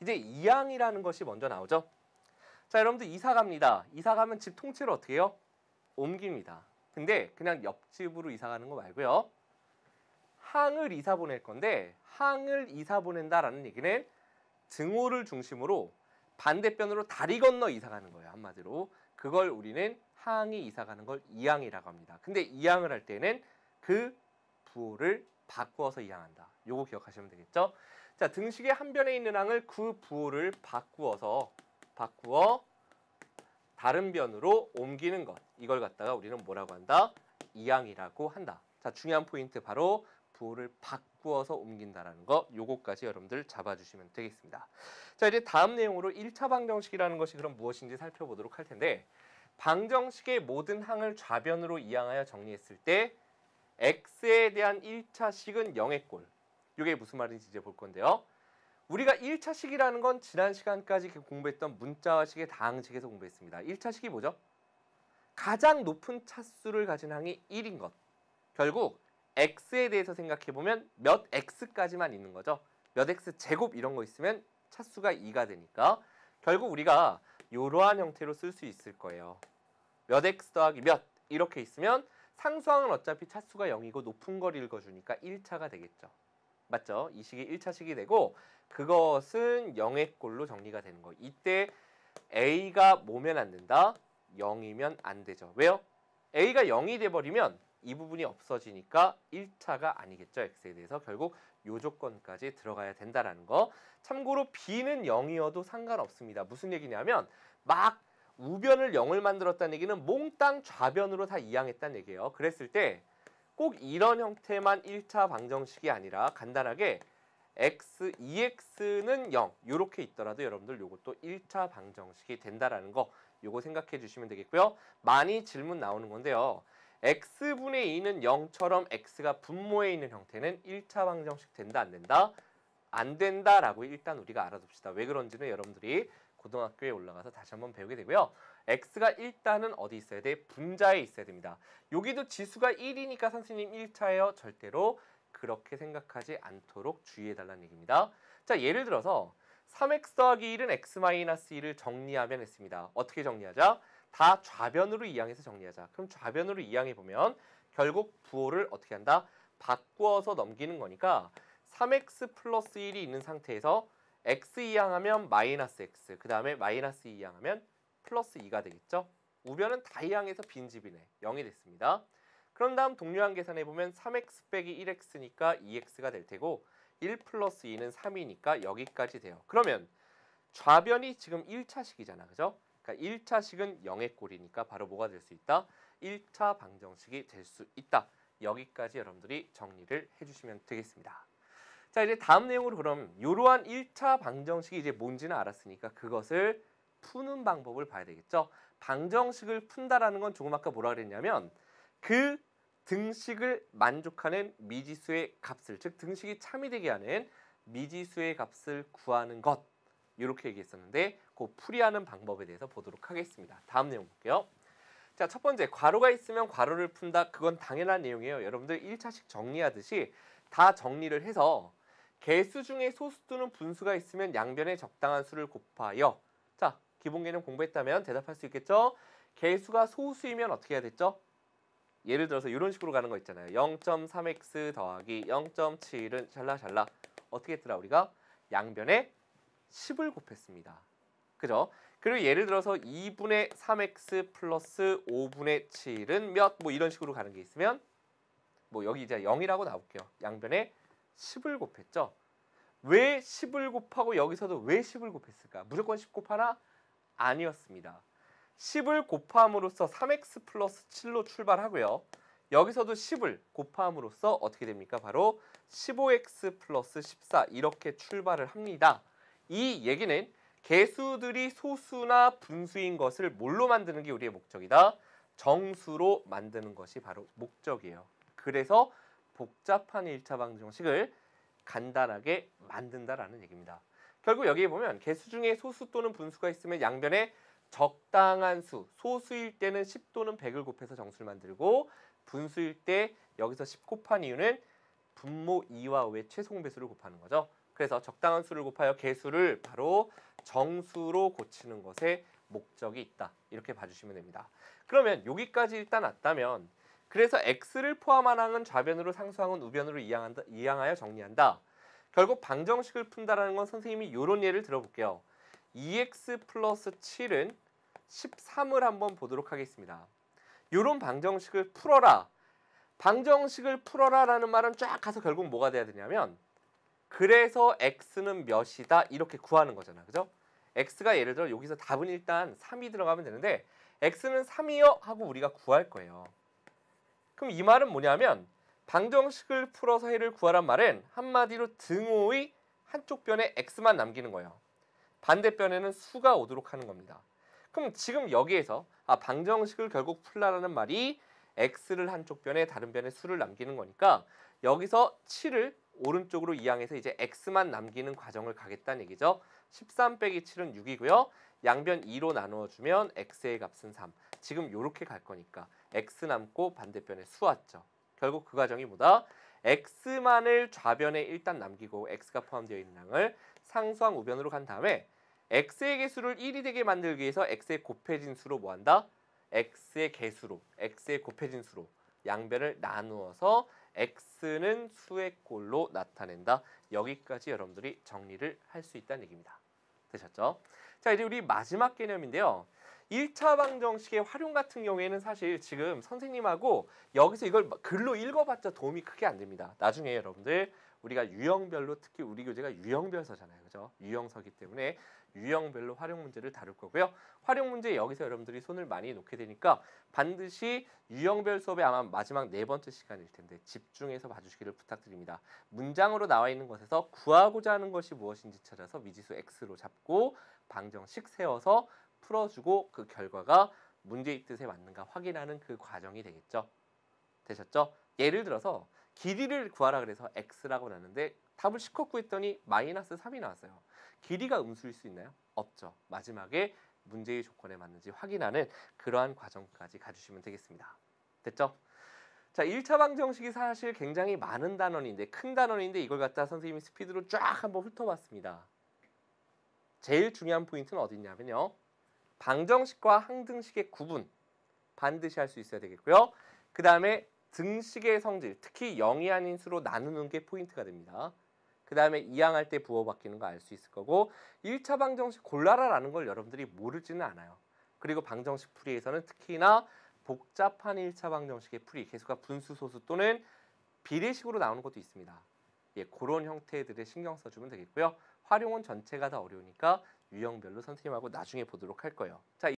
이제 이항이라는 것이 먼저 나오죠. 자, 여러분들 이사 갑니다. 이사 가면 집 통째로 어떻게 해요? 옮깁니다. 근데 그냥 옆집으로 이사 가는 거 말고요. 항을 이사 보낼 건데 항을 이사 보낸다라는 얘기는 등호를 중심으로 반대편으로 다리 건너 이사 가는 거예요. 한마디로. 그걸 우리는 항이 이사 가는 걸 이항이라고 합니다. 근데 이항을 할 때는 그 부호를 바꾸어서 이항한다. 요거 기억하시면 되겠죠? 자, 등식의 한 변에 있는 항을 그 부호를 바꾸어 다른 변으로 옮기는 것. 이걸 갖다가 우리는 뭐라고 한다? 이항이라고 한다. 자, 중요한 포인트 바로 부호를 바꾸어서 옮긴다라는 거. 요거까지 여러분들 잡아주시면 되겠습니다. 자, 이제 다음 내용으로 1차 방정식이라는 것이 그럼 무엇인지 살펴보도록 할 텐데 방정식의 모든 항을 좌변으로 이항하여 정리했을 때 x에 대한 1차식은 0의 꼴. 이게 무슨 말인지 이제 볼 건데요. 우리가 1차식이라는 건 지난 시간까지 공부했던 문자와식의 다항식에서 공부했습니다. 1차식이 뭐죠? 가장 높은 차수를 가진 항이 1인 것. 결국 x에 대해서 생각해보면 몇 x까지만 있는 거죠. 몇 x 제곱 이런 거 있으면 차수가 2가 되니까 결국 우리가 이러한 형태로 쓸 수 있을 거예요. 몇 x 더하기 몇 이렇게 있으면 상수항은 어차피 차수가 0이고 높은 걸 읽어주니까 1차가 되겠죠. 맞죠? 이 식이 1차식이 되고 그것은 0의 꼴로 정리가 되는 거. 이때 a가 뭐면 안 된다? 0이면 안 되죠. 왜요? a가 0이 돼버리면 이 부분이 없어지니까 1차가 아니겠죠. x에 대해서 결국 요 조건까지 들어가야 된다라는 거. 참고로 b는 0이어도 상관없습니다. 무슨 얘기냐면 막 우변을 0을 만들었다는 얘기는 몽땅 좌변으로 다 이항했다는 얘기예요. 그랬을 때 꼭 이런 형태만 1차 방정식이 아니라 간단하게 x, 2x는 0 이렇게 있더라도 여러분들 요것도 1차 방정식이 된다라는 거 요거 생각해 주시면 되겠고요. 많이 질문 나오는 건데요. x분의 2는 0처럼 x가 분모에 있는 형태는 1차 방정식 된다 안 된다? 안 된다라고 일단 우리가 알아둡시다. 왜 그런지는 여러분들이 고등학교에 올라가서 다시 한번 배우게 되고요. x가 일단은 어디 있어야 돼? 분자에 있어야 됩니다. 여기도 지수가 1이니까 선생님 1차예요. 절대로 그렇게 생각하지 않도록 주의해달라는 얘기입니다. 자, 예를 들어서 3x 더하기 1은 x-1을 정리하면 했습니다. 어떻게 정리하자? 다 좌변으로 이항해서 정리하자. 그럼 좌변으로 이항해보면 결국 부호를 어떻게 한다? 바꾸어서 넘기는 거니까 3x 플러스 1이 있는 상태에서 x 이항하면 마이너스 x, 그 다음에 마이너스 2 이항하면 플러스 2가 되겠죠? 우변은 다 이항해서 빈집이네. 0이 됐습니다. 그런 다음 동료항 계산해보면 3x 빼기 1x니까 2x가 될 테고 1 플러스 2는 3이니까 여기까지 돼요. 그러면 좌변이 지금 1차식이잖아. 그죠? 그러니까 1차식은 0의 꼴이니까 바로 뭐가 될 수 있다? 1차 방정식이 될 수 있다. 여기까지 여러분들이 정리를 해주시면 되겠습니다. 자, 이제 다음 내용으로 그럼 이러한 1차 방정식이 이제 뭔지는 알았으니까 그것을 푸는 방법을 봐야 되겠죠. 방정식을 푼다라는 건 조금 아까 뭐라 그랬냐면 그 등식을 만족하는 미지수의 값을, 즉 등식이 참이 되게 하는 미지수의 값을 구하는 것 이렇게 얘기했었는데 그 풀이하는 방법에 대해서 보도록 하겠습니다. 다음 내용 볼게요. 자, 첫 번째 괄호가 있으면 괄호를 푼다. 그건 당연한 내용이에요. 여러분들 1차식 정리하듯이 다 정리를 해서 개수 중에 소수 또는 분수가 있으면 양변에 적당한 수를 곱하여 자, 기본 개념 공부했다면 대답할 수 있겠죠? 개수가 소수이면 어떻게 해야 됐죠? 예를 들어서 이런 식으로 가는 거 있잖아요. 0.3x 더하기 0.7은 샬라샬라 어떻게 했더라 우리가? 양변에 10을 곱했습니다. 그죠? 그리고 예를 들어서 2분의 3x 플러스 5분의 7은 몇? 뭐 이런 식으로 가는 게 있으면 뭐 여기 이제 0이라고 나올게요. 양변에 10을 곱했죠. 왜 10을 곱하고 여기서도 왜 10을 곱했을까? 무조건 10 곱하나? 아니었습니다. 10을 곱함으로써 3x 플러스 7로 출발하고요. 여기서도 10을 곱함으로써 어떻게 됩니까? 바로 15x 플러스 14 이렇게 출발을 합니다. 이 얘기는 개수들이 소수나 분수인 것을 뭘로 만드는 게 우리의 목적이다? 정수로 만드는 것이 바로 목적이에요. 그래서 복잡한 1차 방정식을 간단하게 만든다라는 얘기입니다. 결국 여기에 보면 개수 중에 소수 또는 분수가 있으면 양변에 적당한 수, 소수일 때는 10 또는 100을 곱해서 정수를 만들고 분수일 때 여기서 10 곱한 이유는 분모 2와 5의 최소 공배수를 곱하는 거죠. 그래서 적당한 수를 곱하여 개수를 바로 정수로 고치는 것에 목적이 있다. 이렇게 봐주시면 됩니다. 그러면 여기까지 일단 왔다면 그래서 x를 포함한 항은 좌변으로 상수항은 우변으로 이항하여 정리한다. 결국 방정식을 푼다라는 건 선생님이 이런 예를 들어볼게요. 2x 플러스 7은 13을 한번 보도록 하겠습니다. 이런 방정식을 풀어라. 방정식을 풀어라라는 말은 쫙 가서 결국 뭐가 돼야 되냐면 그래서 x는 몇이다 이렇게 구하는 거잖아. 그죠? x가 예를 들어 여기서 답은 일단 3이 들어가면 되는데 x는 3이요 하고 우리가 구할 거예요. 그럼 이 말은 뭐냐면 방정식을 풀어서 해를 구하란 말은 한마디로 등호의 한쪽 변에 x만 남기는 거예요. 반대변에는 수가 오도록 하는 겁니다. 그럼 지금 여기에서 방정식을 결국 풀라라는 말이 x를 한쪽 변에 다른 변에 수를 남기는 거니까 여기서 7을 오른쪽으로 이항해서 이제 x만 남기는 과정을 가겠다는 얘기죠. 13 빼기 7은 6이고요. 양변 2로 나누어주면 x의 값은 3. 지금 이렇게 갈 거니까 x 남고 반대편에 수 왔죠. 결국 그 과정이 뭐다? x만을 좌변에 일단 남기고 x가 포함되어 있는 항을 상수항 우변으로 간 다음에 x의 개수를 1이 되게 만들기 위해서 x의 곱해진 수로 뭐한다? x의 개수로, x의 곱해진 수로 양변을 나누어서 x는 수의 꼴로 나타낸다. 여기까지 여러분들이 정리를 할 수 있다는 얘기입니다. 되셨죠? 자, 이제 우리 마지막 개념인데요. 1차 방정식의 활용 같은 경우에는 사실 지금 선생님하고 여기서 이걸 글로 읽어봤자 도움이 크게 안 됩니다. 나중에 여러분들 우리가 유형별로 특히 우리 교재가 유형별서잖아요. 그죠? 유형서기 때문에 유형별로 활용 문제를 다룰 거고요. 활용 문제 여기서 여러분들이 손을 많이 놓게 되니까 반드시 유형별 수업의 아마 마지막 4번째 시간일 텐데 집중해서 봐주시기를 부탁드립니다. 문장으로 나와 있는 것에서 구하고자 하는 것이 무엇인지 찾아서 미지수 x로 잡고 방정식 세워서 풀어주고 그 결과가 문제의 뜻에 맞는가 확인하는 그 과정이 되겠죠. 되셨죠? 예를 들어서 길이를 구하라 그래서 x라고 나왔는데 답을 실컷 구했더니 마이너스 3이 나왔어요. 길이가 음수일 수 있나요? 없죠. 마지막에 문제의 조건에 맞는지 확인하는 그러한 과정까지 가주시면 되겠습니다. 됐죠? 자, 1차 방정식이 사실 굉장히 많은 단원인데 큰 단원인데 이걸 갖다 선생님이 스피드로 쫙 한번 훑어봤습니다. 제일 중요한 포인트는 어디 있냐면요. 방정식과 항등식의 구분 반드시 할 수 있어야 되겠고요. 그 다음에 등식의 성질, 특히 0이 아닌 수로 나누는 게 포인트가 됩니다. 그 다음에 이항할 때 부호 바뀌는 거 알 수 있을 거고 1차 방정식 골라라라는 걸 여러분들이 모르지는 않아요. 그리고 방정식 풀이에서는 특히나 복잡한 1차 방정식의 풀이, 개수가 분수, 소수 또는 비례식으로 나오는 것도 있습니다. 예, 그런 형태들에 신경 써주면 되겠고요. 활용은 전체가 다 어려우니까 유형별로 선생님하고 나중에 보도록 할 거예요. 자,